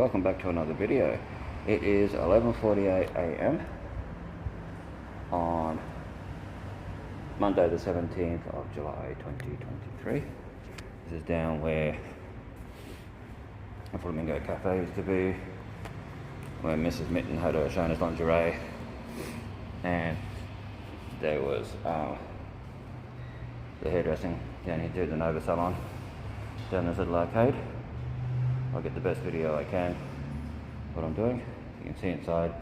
welcome back to another video. It is 11:48 AM on Monday the 17th of July 2023. This is down where a Flamingo Cafe used to be, where Mrs. Mitten had her shown as lingerie, and there was the hairdressing down here too, the Nova Salon, down this little arcade. I'll get the best video I can what I'm doing. You can see inside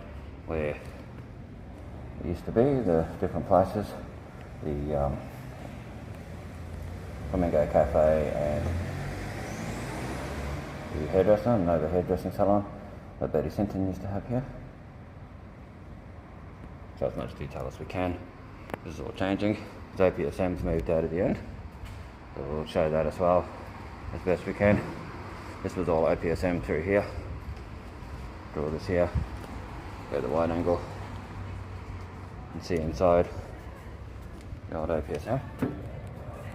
where it used to be, the different places, the Flamingo Cafe and the hairdresser, Nova hairdressing salon that Betty Sinton used to have here. So as much detail as we can. This is all changing. The Opsm's moved out at the end, so we'll show that as well as best we can. This was all Opsm through here. Draw this here, go the wide angle, and see inside the old Opsm.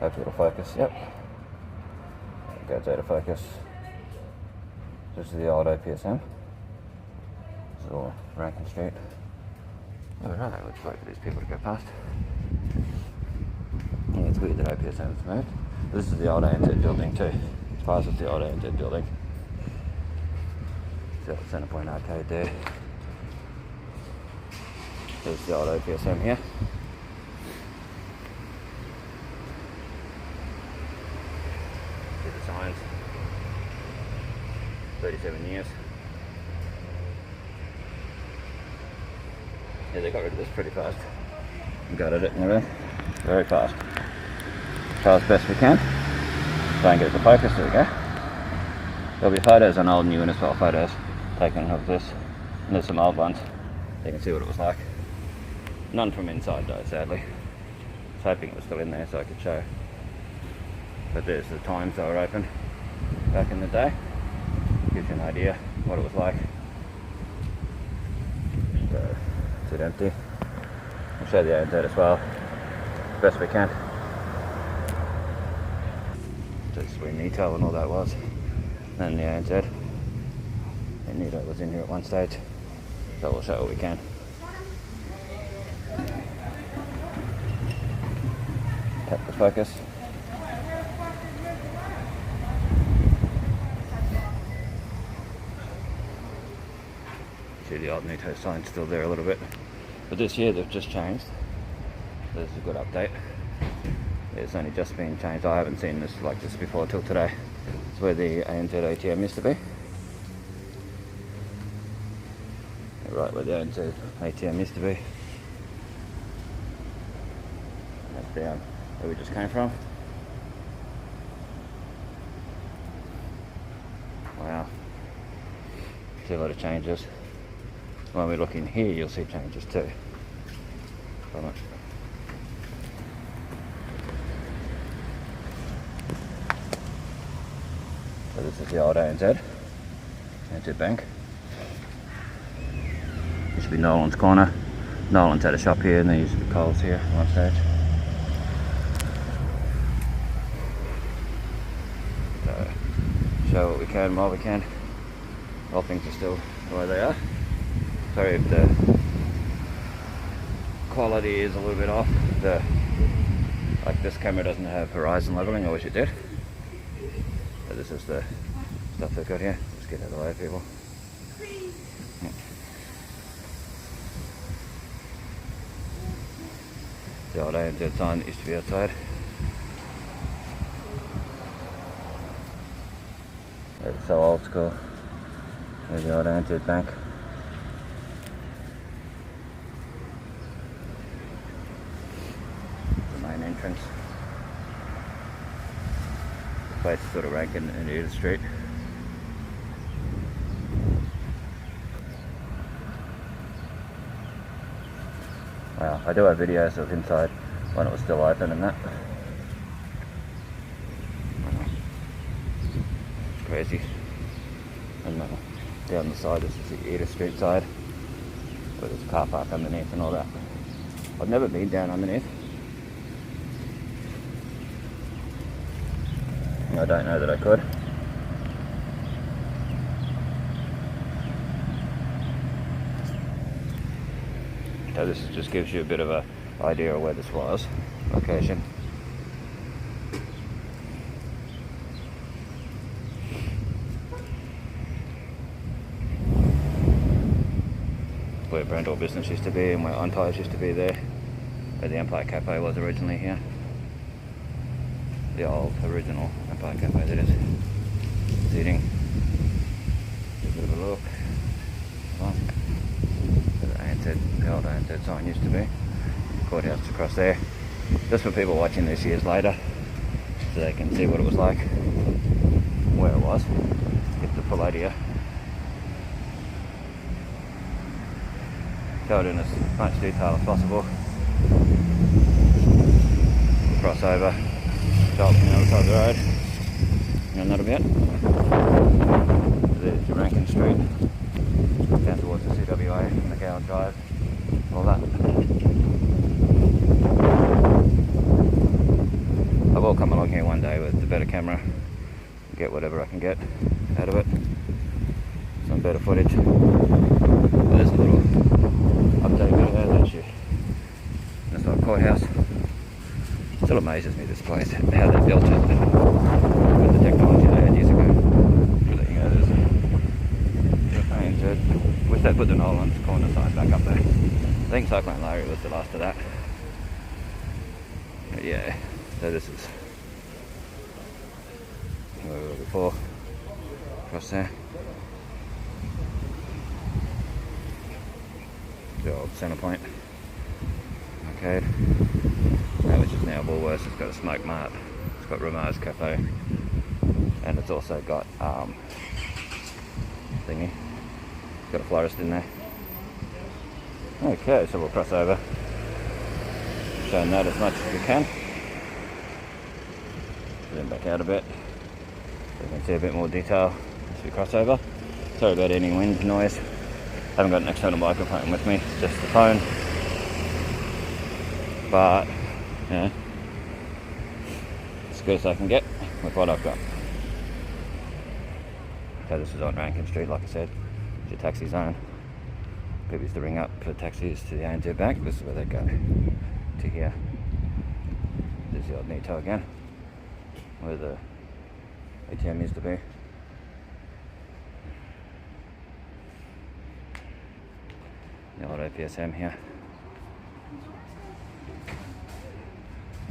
Hopefully it'll focus, yep. It goes out of focus. This is the old Opsm. This is all Rankin Street. Alright, let's wait for these people to go past. Yeah, it's weird that Opsm's moved. This is the old ANZ building too. As far as it's the old ANZ building. So Centrepoint Arcade there. There's the old Opsm here. See the signs. 37 years. Yeah, they got rid of this pretty fast. Gutted it and everything. Very fast. Try as best we can. Try and get it to focus. There we go. There'll be photos on old and new Innisfail photos taken of this. And there's some old ones. You can see what it was like. None from inside though, sadly. I was hoping it was still in there so I could show. But there's the times they were open back in the day. Gives you an idea what it was like. So, it's a bit empty. We'll show the ANZ as well, as best we can. Just where Nito and all that was. And the ANZ. And Nito was in here at one stage. So we'll show what we can. Tap the focus. See the old Nito sign still there a little bit. But this year they've just changed. This is a good update. It's only just been changed. I haven't seen this like this before till today. It's where the ANZ ATM used to be. Right where the ANZ ATM used to be. That's down where we just came from. Wow. See a lot of changes. When we look in here, you'll see changes too. From it. So this is the old ANZ Bank. Used to be Nolan's Corner. Nolan's had a shop here and there used to be Coles here at one stage. So, show what we can while we can. All things are still the way they are. Sorry if the quality is a little bit off. Like this camera doesn't have horizon leveling, I wish it did. But this is the stuff they've got here. Just get out of the way, people. Yeah. The old ANZ sign that used to be outside. It's so old school. There's the old ANZ Bank. Entrance. The place is sort of Rankin and Edith Street. Wow, I do have videos of inside when it was still open and that. It's crazy. And down the side, this is the Edith Street side, where there's a car park underneath and all that. I've never been down underneath. I don't know that I could. So this just gives you a bit of a idea of where this was, location. Where Brendel Business used to be and where Unties used to be there. Where the Empire Cafe was originally here. The old original Empire Cafe, that is. Seating. A bit of a look. The old ANZ sign used to be. Courthouse across there. Just for people watching this years later, so they can see what it was like, where it was. Get the full idea. Show it in as much detail as possible. Crossover. Show up from the other side of the road. In another bit. There's your Rankin Street. Down towards the CWA and the Gowan Drive. All that. I will come along here one day with a better camera. Get whatever I can get out of it. Some better footage. There's a little update video. That's your Innisfail Courthouse. Still amazes me, this place, how they built it with the technology they had years ago. But, you know, there's ANZ. Wish they put the Nolan's corner sign back up there. I think Cyclone Larry was the last of that. But yeah, so this is where we were before. Across there. The old centre point arcade, which is now Woolworths. It's got a smoke mart, it's got Ramar's Cafe, and it's also got thingy, it's got a florist in there. Okay, so we'll cross over, showing that as much as we can, then back out a bit so you can see a bit more detail as we cross over. Sorry about any wind noise. I haven't got an external microphone with me, it's just the phone. But, yeah, as good as I can get with what I've got. So this is on Rankin Street, like I said. It's your taxi zone. People used to ring up for taxis to the ANZ Bank. This is where they go to here. There's the old Nito again, where the ATM used to be. The old Opsm here.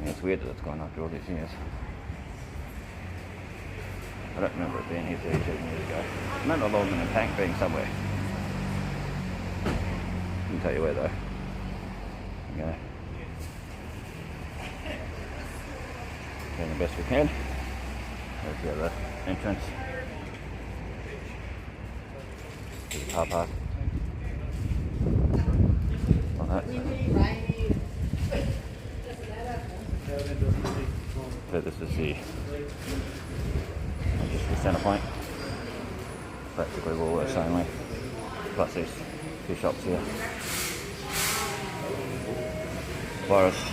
Yeah, it's weird that it's gone after all these years. I don't remember it being here 37 years ago. I remember Lawman and Tank being somewhere. Couldn't tell you where though. Okay. Doing the best we can. There's the other entrance to the car park. Like that. So this is the centre point. Practically Woolworths only. Plus these two shops here. Forest.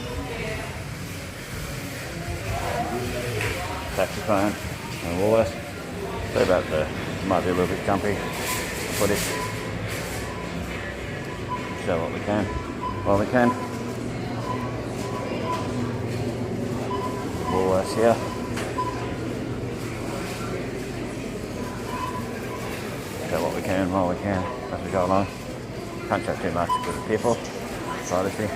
Taxiphone and Woolworths. Sorry about might be a little bit jumpy footage. Show what we can while we can. Woolworths here. Show what we can while we can as we go along. Can't show too much because of people. Privacy.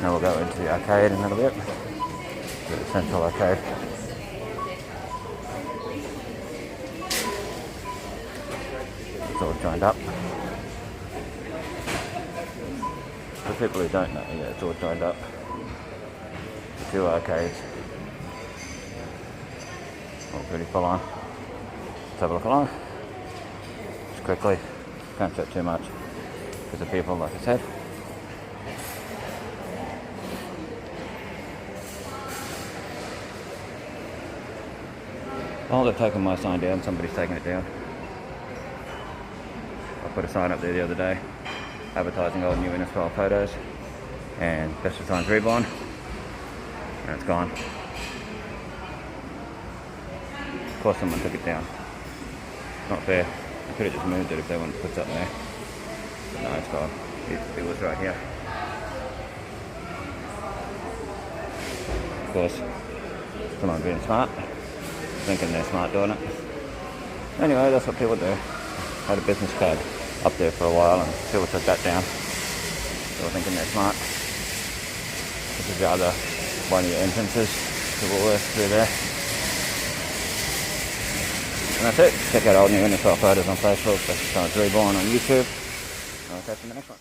Now we'll go into the arcade in a little bit. To the central arcade. It's all joined up. For people who don't know, yeah, it's all joined up. The two arcades. All pretty full on. Let's have a look along. Just quickly. Can't show too much because of people, like I said. Oh, they've taken my sign down. Somebody's taken it down. I put a sign up there the other day advertising old new Innisfail photos and Bestestimes Reborn, and it's gone. Of course someone took it down. Not fair. I could have just moved it if they wanted to put something there. But no, it's gone. It was right here. Of course, someone being smart, thinking they're smart doing it. Anyway, that's what people do. Had a business card up there for a while and people took that down. They were thinking they're smart. This is the other one of your entrances to Woolworths through there. And that's it. Check out old new Innisfail photos on Facebook. Bestestimes Reborn on YouTube. I'll catch you in the next one.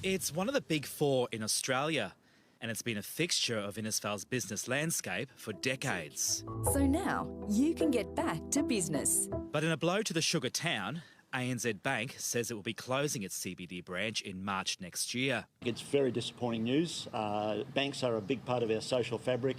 It's one of the big four in Australia, and it's been a fixture of Innisfail's business landscape for decades. So now you can get back to business. But in a blow to the sugar town, ANZ Bank says it will be closing its CBD branch in March next year. It's very disappointing news. Banks are a big part of our social fabric.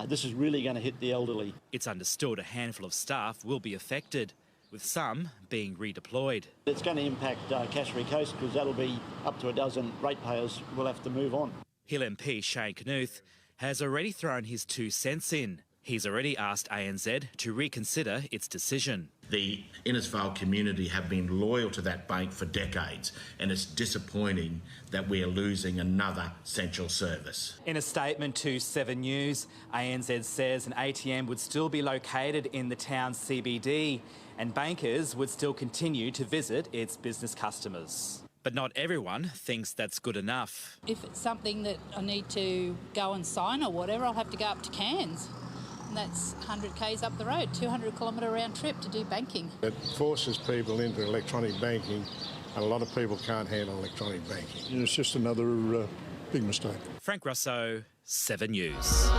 This is really going to hit the elderly. It's understood a handful of staff will be affected, with some being redeployed. It's going to impact Cassowary Coast because that'll be up to a dozen ratepayers will have to move on. Hill MP Shane Knuth has already thrown his 2 cents in. He's already asked ANZ to reconsider its decision. The Innisfail community have been loyal to that bank for decades, and it's disappointing that we are losing another essential service. In a statement to 7 News, ANZ says an ATM would still be located in the town's CBD and bankers would still continue to visit its business customers. But not everyone thinks that's good enough. If it's something that I need to go and sign or whatever, I'll have to go up to Cairns. And that's 100 k's up the road, 200 kilometre round trip to do banking. It forces people into electronic banking, and a lot of people can't handle electronic banking. And it's just another big mistake. Frank Russo, 7 News.